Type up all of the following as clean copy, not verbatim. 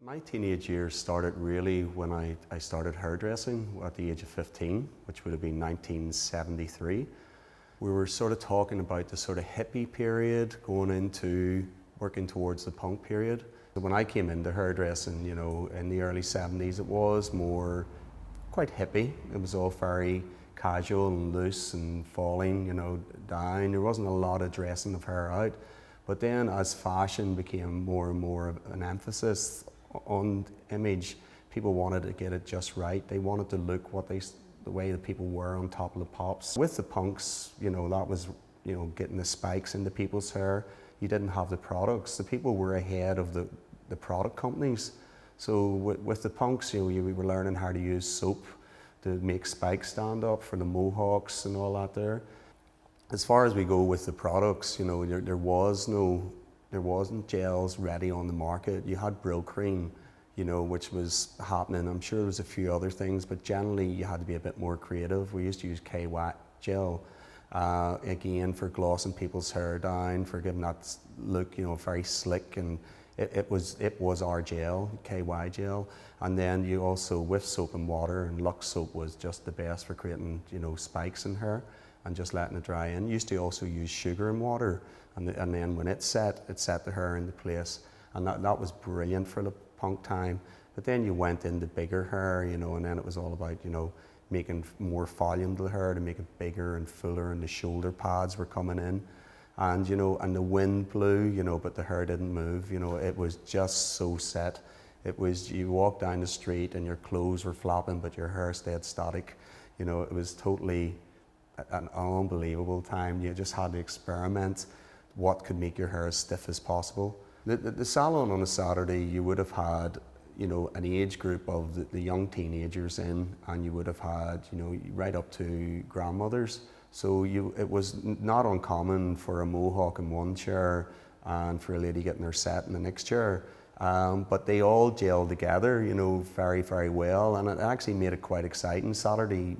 My teenage years started really when I started hairdressing at the age of 15, which would have been 1973. We were sort of talking about the sort of hippie period going into working towards the punk period. When I came into hairdressing, in the early 70s, it was more quite hippie. It was all very casual and loose and falling, down. There wasn't a lot of dressing of hair out. But then as fashion became more and more of an emphasis on image, people wanted to get it just right. They wanted to look the way that people were on top of the pops. With the punks, that was, getting the spikes into people's hair. You didn't have the products. The people were ahead of the product companies. So with the punks, we were learning how to use soap to make spikes stand up for the mohawks and all that there. As far as we go with the products, there wasn't gels ready on the market. You had Brill Cream, which was happening. I'm sure there was a few other things, but generally you had to be a bit more creative. We used to use KY gel, again for glossing people's hair down, for giving that look, very slick, and it was our gel, KY gel. And then you also, with soap and water, and Lux soap was just the best for creating, spikes in hair and just letting it dry in. Used to also use sugar and water, and then when it set the hair into place, and that was brilliant for the punk time. But then you went into bigger hair, and then it was all about, making more volume to the hair to make it bigger and fuller, and the shoulder pads were coming in, and and the wind blew, but the hair didn't move. It was just so set. It was, you walked down the street and your clothes were flapping, but your hair stayed static. It was totally an unbelievable time. You just had to experiment what could make your hair as stiff as possible. The salon on a Saturday, you would have had, an age group of the young teenagers in, and you would have had, right up to grandmothers. So it was not uncommon for a mohawk in one chair and for a lady getting her set in the next chair. But they all gelled together, very, very well, and it actually made it quite exciting. Saturday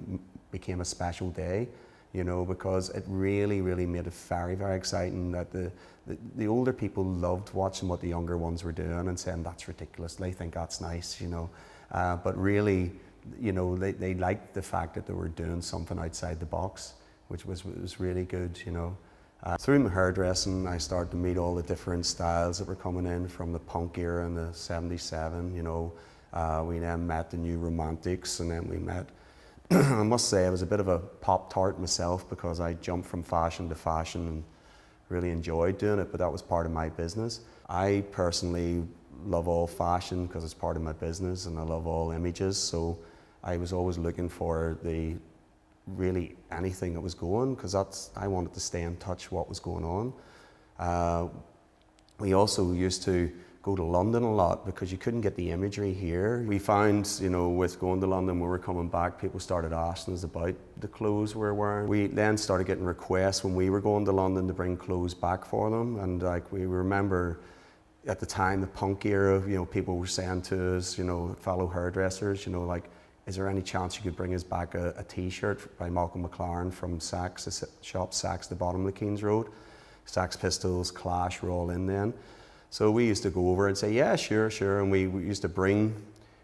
became a special day, because it really, really made it very, very exciting. That the older people loved watching what the younger ones were doing and saying, that's ridiculous, they think that's nice, but really, they liked the fact that they were doing something outside the box, which was really good, Through my hairdressing, I started to meet all the different styles that were coming in from the punk era in the 77, we then met the new romantics, and then we met I must say I was a bit of a pop-tart myself, because I jumped from fashion to fashion and really enjoyed doing it, but that was part of my business. I personally love all fashion because it's part of my business, and I love all images, so I was always looking for really anything that was going, because I wanted to stay in touch with what was going on. We also used to go to London a lot because you couldn't get the imagery here. We found, with going to London, when we were coming back, people started asking us about the clothes we were wearing. We then started getting requests when we were going to London to bring clothes back for them, and we remember at the time, the punk era, people were saying to us, fellow hairdressers, is there any chance you could bring us back a t-shirt by Malcolm McLaren from Saks, the shop Saks, the bottom of the Kings Road? Sex Pistols, Clash were all in then. So we used to go over and say, yeah, sure, and we used to bring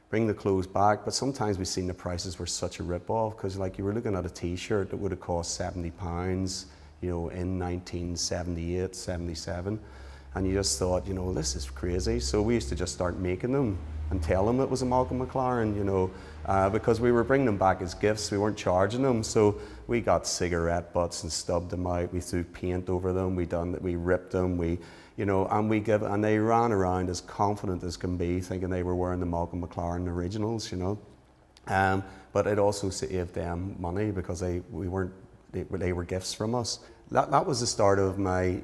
the clothes back, but sometimes we seen the prices were such a rip-off, because you were looking at a t-shirt that would have cost £70, in 1978, 77, and you just thought, this is crazy. So we used to just start making them and tell them it was a Malcolm McLaren, because we were bringing them back as gifts. We weren't charging them, so we got cigarette butts and stubbed them out. We threw paint over them. We ripped them. And they ran around as confident as can be, thinking they were wearing the Malcolm McLaren originals, But it also saved them money, because they were gifts from us. That was the start of my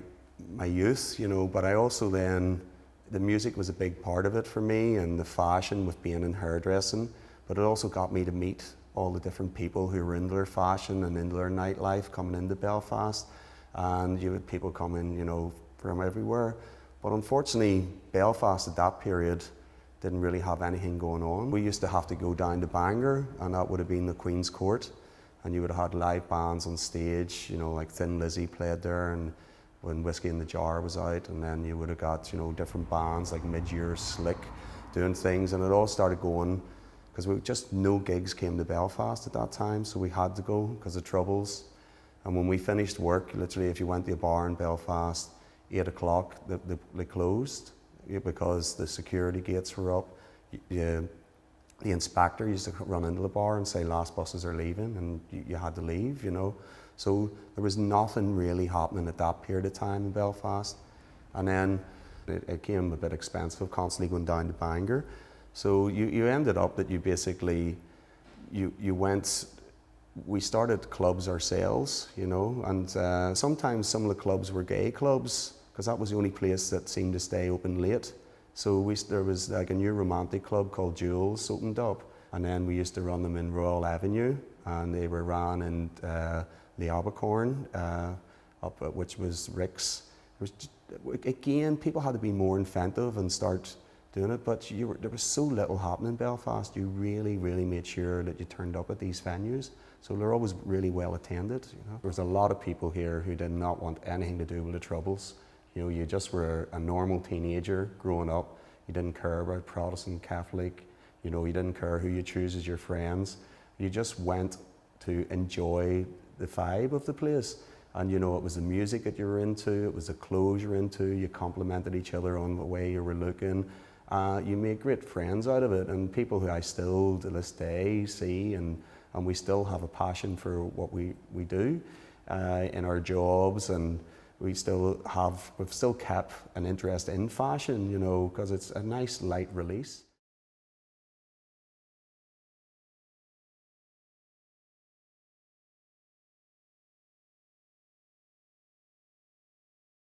youth, But I also then, the music was a big part of it for me, and the fashion with being in hairdressing. But it also got me to meet all the different people who were into their fashion and into their nightlife coming into Belfast. And you had people coming, from everywhere. But unfortunately, Belfast at that period didn't really have anything going on. We used to have to go down to Bangor, and that would have been the Queen's Court. And you would have had live bands on stage, like Thin Lizzy played there, and when Whiskey in the Jar was out, and then you would have got, different bands like Mid-Year, Slick, doing things, and it all started going because we just no gigs came to Belfast at that time, so we had to go because of troubles. And when we finished work, literally, if you went to a bar in Belfast, 8 o'clock, they closed because the security gates were up. The inspector used to run into the bar and say last buses are leaving, and you had to leave, you know. So there was nothing really happening at that period of time in Belfast. And then it became a bit expensive, constantly going down to Bangor. So you ended up that you basically, we started clubs ourselves, you know, and sometimes some of the clubs were gay clubs, because that was the only place that seemed to stay open late. So there was like a new romantic club called Jules opened up, and then we used to run them in Royal Avenue, and they were ran in the Abercorn, which was Rick's. It was just, again, people had to be more inventive and start doing it, but there was so little happening in Belfast. You really, really made sure that you turned up at these venues. So they're always really well attended. You know? There was a lot of people here who did not want anything to do with the Troubles. You know, you just were a normal teenager growing up. You didn't care about Protestant, Catholic. You know, you didn't care who you choose as your friends. You just went to enjoy the vibe of the place. And you know, it was the music that you were into, it was the clothes you were into, you complimented each other on the way you were looking. You made great friends out of it, and people who I still to this day see, and we still have a passion for what we do in our jobs, and we've still kept an interest in fashion, you know, because it's a nice light release.